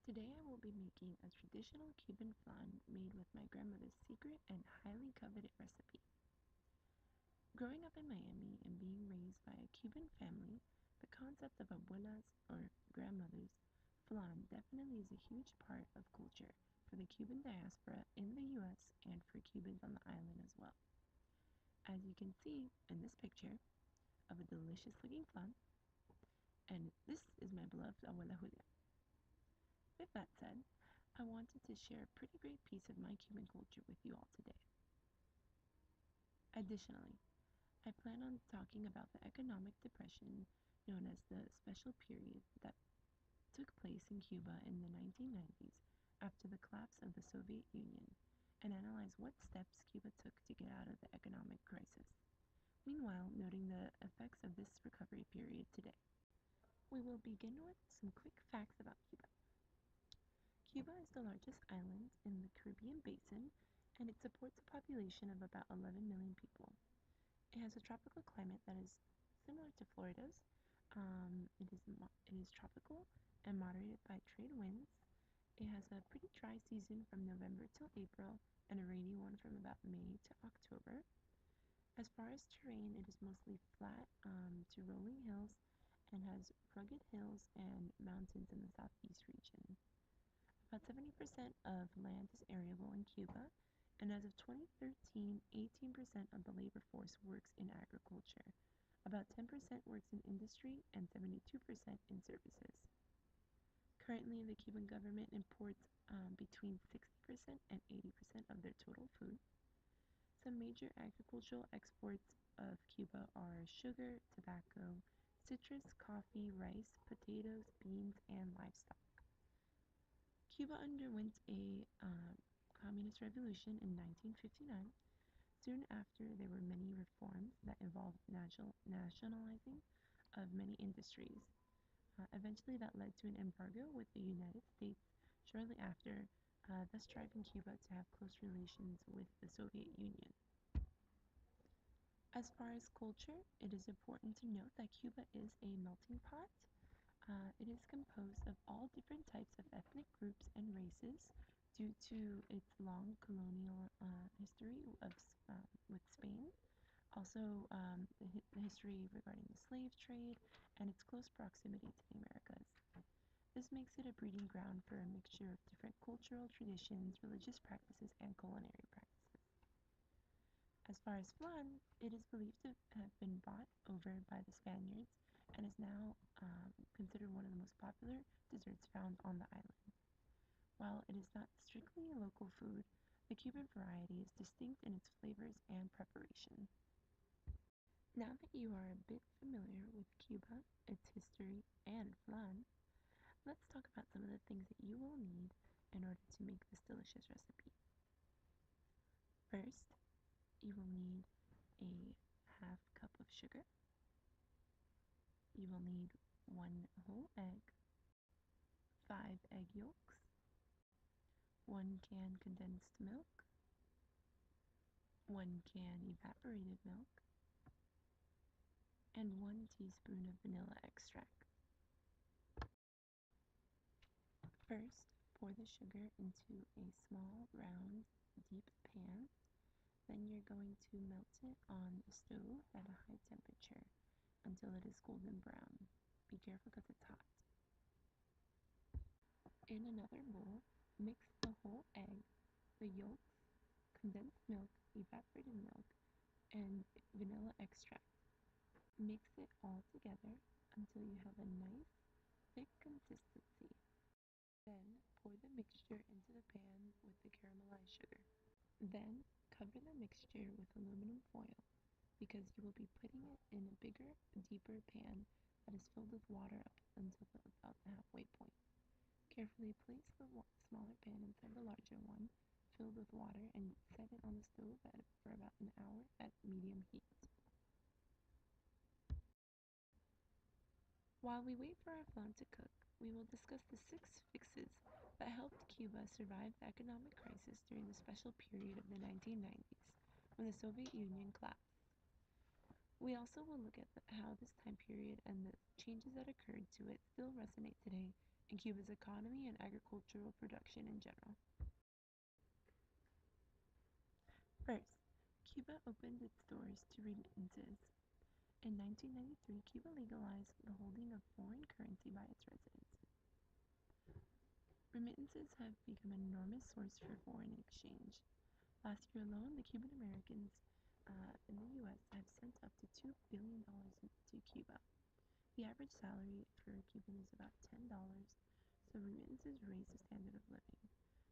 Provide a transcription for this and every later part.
Today I will be making a traditional Cuban flan made with my grandmother's secret and highly coveted recipe. Growing up in Miami and being raised by a Cuban family, the concept of abuela's or grandmother's flan definitely is a huge part of culture for the Cuban diaspora in the US and for Cubans on the island as well. As you can see in this picture of a delicious looking flan, and this is my beloved abuela Julia. With that said, I wanted to share a pretty great piece of my Cuban culture with you all today. Additionally, I plan on talking about the economic depression known as the special period that took place in Cuba in the 1990s after the collapse of the Soviet Union and analyze what steps Cuba took to get out of the economic crisis. Meanwhile, noting the effects of this recovery period today. We will begin with some quick facts about Cuba. Cuba is the largest island in the Caribbean basin, and it supports a population of about 11 million people. It has a tropical climate that is similar to Florida's. It is tropical and moderated by trade winds. It has a pretty dry season from November till April and a rainy one from about May to October. As far as terrain, it is mostly flat to rolling hills and has rugged hills and mountains in the southeast region. About 70% of land is arable in Cuba, and as of 2013, 18% of the labor force works in agriculture. About 10% works in industry and 72% in services. Currently, the Cuban government imports between 60% and 80% of their total food. Some major agricultural exports of Cuba are sugar, tobacco, citrus, coffee, rice, potatoes, beans, and livestock. Cuba underwent a communist revolution in 1959. Soon after, there were many reforms that involved nationalizing of many industries. Eventually, that led to an embargo with the United States shortly after, thus driving Cuba to have close relations with the Soviet Union. As far as culture, it is important to note that Cuba is a melting pot. It is composed of all different types of ethnic groups and races due to its long colonial history with Spain, also the history regarding the slave trade, and its close proximity to the Americas. This makes it a breeding ground for a mixture of different cultural traditions, religious practices, and culinary practices. As far as flan, it is believed to have been brought over by the Spaniards and is now considered one of the most popular desserts found on the island. While it is not strictly a local food, the Cuban variety is distinct in its flavors and preparation. Now that you are a bit familiar with Cuba, its history, and flan, let's talk about some of the things that you will need in order to make this delicious recipe. First, you will need a half cup of sugar. You will need 1 whole egg, 5 egg yolks, 1 can condensed milk, 1 can evaporated milk, and 1 teaspoon of vanilla extract. First, pour the sugar into a small, round, deep pan. Then you're going to melt it on the stove at a high temperature until it is golden brown. Be careful because it's hot. In another bowl, mix the whole egg, the yolks, condensed milk, evaporated milk, and vanilla extract. Mix it all together until you have a nice, thick consistency. Then pour the mixture into the pan with the caramelized sugar. Then cover the mixture with aluminum foil because you will be putting it in a bigger, deeper pan that is filled with water up until about the halfway point. Carefully place the smaller pan inside the larger one, filled with water, and set it on the stove for about an hour at medium heat. While we wait for our flan to cook, we will discuss the 6 fixes that helped Cuba survive the economic crisis during the special period of the 1990s, when the Soviet Union collapsed. We also will look at how this time period and the changes that occurred to it still resonate today in Cuba's economy and agricultural production in general. First, Cuba opened its doors to remittances. In 1993, Cuba legalized the holding of foreign currency by its residents. Remittances have become an enormous source for foreign exchange. Last year alone, the Cuban Americans in the U.S. have sent up to $2 billion to Cuba. The average salary for a Cuban is about $10, so remittances raise the standard of living.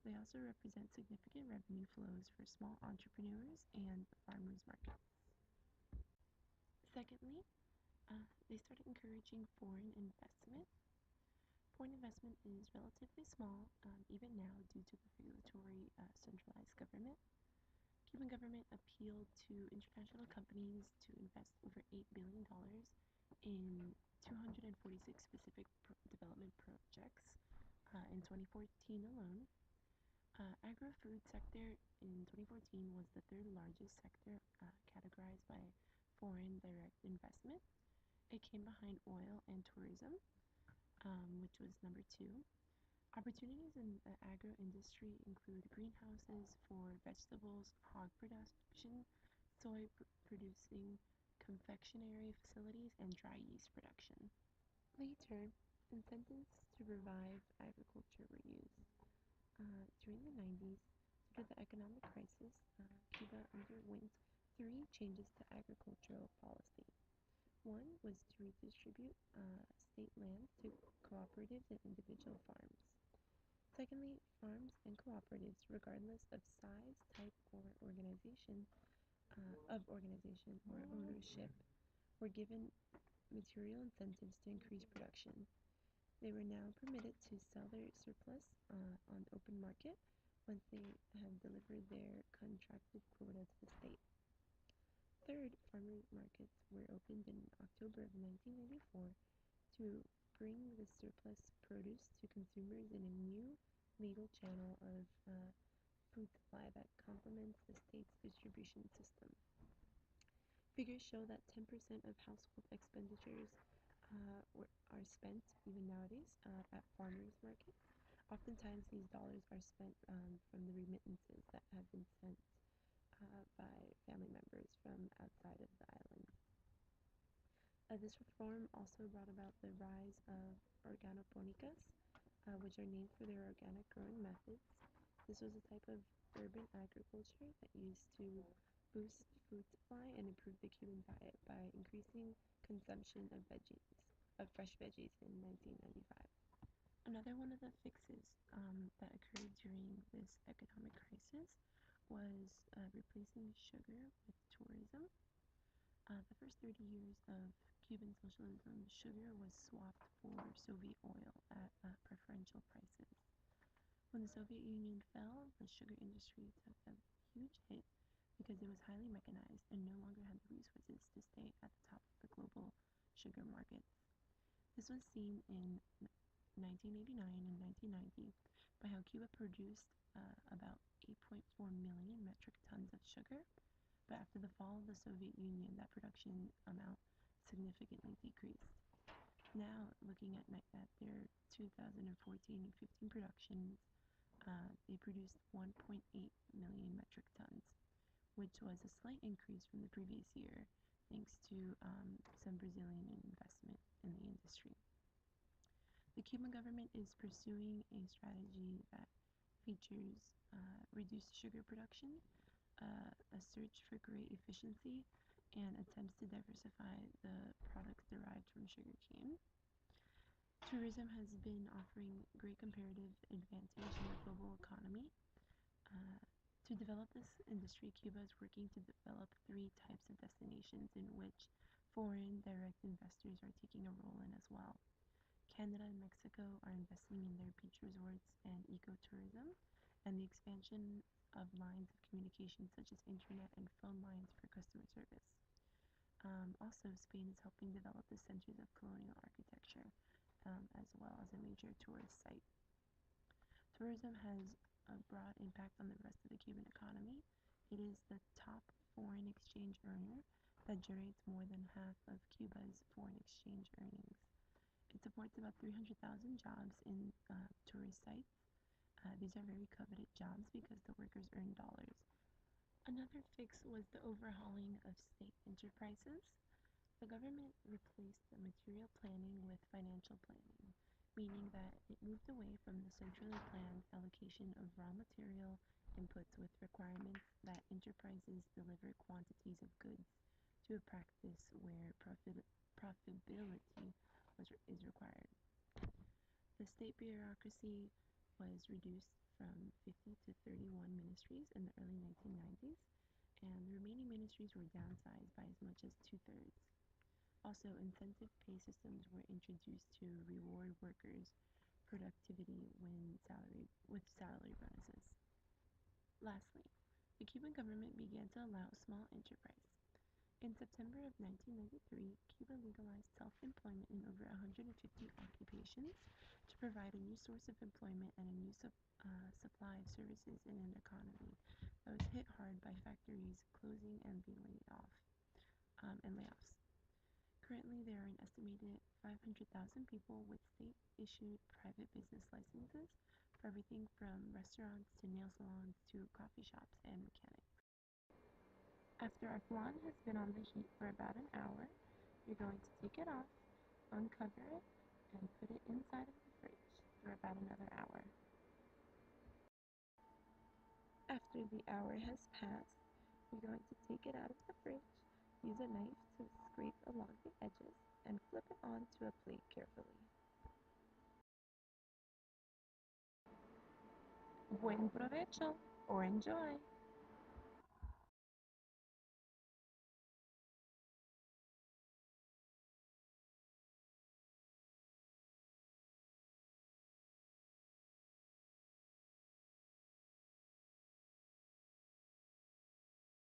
They also represent significant revenue flows for small entrepreneurs and farmers markets. Secondly, they started encouraging foreign investment. Foreign investment is relatively small, even now, due to the regulatory centralized government. Cuban government appealed to international companies to invest over $8 billion in 246 specific development projects in 2014 alone. Agro-food sector in 2014 was the third largest sector categorized by foreign direct investment. It came behind oil and tourism, which was number two. Opportunities in the agro industry include greenhouses for vegetables, hog production, soy producing, confectionery facilities, and dry yeast production. Later, incentives to revive agriculture were used. During the 90s, due to the economic crisis, Cuba underwent three changes to agricultural policy. One was to redistribute state land to cooperatives and individual farms. Secondly, farms and cooperatives, regardless of size, type, or organization or ownership, were given material incentives to increase production. They were now permitted to sell their surplus on the open market once they have delivered their contracted quota to the state. Third, farmers markets were opened in October of 1994 to bring the surplus produce to consumers in a new legal channel of food supply that complements the state's distribution system. Figures show that 10% of household expenditures are spent, even nowadays, at farmers markets. Oftentimes, these dollars are spent from the remittances that have been sent by family members from outside of the island. This reform also brought about the rise of organoponicas, which are named for their organic growing methods. This was a type of urban agriculture that used to boost food supply and improve the Cuban diet by increasing consumption of fresh veggies in 1995. Another one of the fixes that occurred during this economic crisis was replacing sugar with tourism. The first 30 years of Cuban socialism, sugar was swapped for Soviet oil at preferential prices. When the Soviet Union fell, the sugar industry took a huge hit because it was highly mechanized and no longer had the resources to stay at the top of the global sugar markets. This was seen in 1989 and 1990 by how Cuba produced about 8.4 million metric tons of sugar, but after the fall of the Soviet Union, that production amount significantly decreased. Now, looking at their 2014 and 15 productions, they produced 1.8 million metric tons, which was a slight increase from the previous year, thanks to some Brazilian investment in the industry. The Cuban government is pursuing a strategy that features reduced sugar production, a search for great efficiency, and attempts to diversify the products derived from sugarcane. Tourism has been offering great comparative advantage in the global economy. To develop this industry, Cuba is working to develop three types of destinations in which foreign direct investors are taking a role in as well. Canada and Mexico are investing in their beach resorts and ecotourism, and the expansion of lines of communication such as internet and phone lines for customer service. Also, Spain is helping develop the centers of colonial architecture, as well as a major tourist site. Tourism has a broad impact on the rest of the Cuban economy. It is the top foreign exchange earner that generates more than half of Cuba's foreign exchange earnings. It supports about 300,000 jobs in tourist sites. These are very coveted jobs because the workers earn dollars. Another fix was the overhauling of state enterprises. The government replaced the material planning with financial planning, meaning that it moved away from the centrally planned allocation of raw material inputs with requirements that enterprises deliver quantities of goods to a practice where profitability is required. The state bureaucracy was reduced from 50 to 31 ministries in the early 1990s, and the remaining ministries were downsized by as much as two-thirds. Also, incentive pay systems were introduced to reward workers' productivity with salary bonuses. Lastly, the Cuban government began to allow small enterprise. In September of 1993, Cuba legalized self-employment in over 150 occupations to provide a new source of employment and a new supply of services in an economy that was hit hard by factories closing and being layoffs. Currently, there are an estimated 500,000 people with state-issued private business licenses for everything from restaurants to nail salons to coffee shops and mechanics. After our flan has been on the heat for about an hour, you're going to take it off, uncover it, and put it inside of the fridge for about another hour. After the hour has passed, you're going to take it out of the fridge, use a knife to scrape along the edges, and flip it onto a plate carefully. Buen provecho, or enjoy!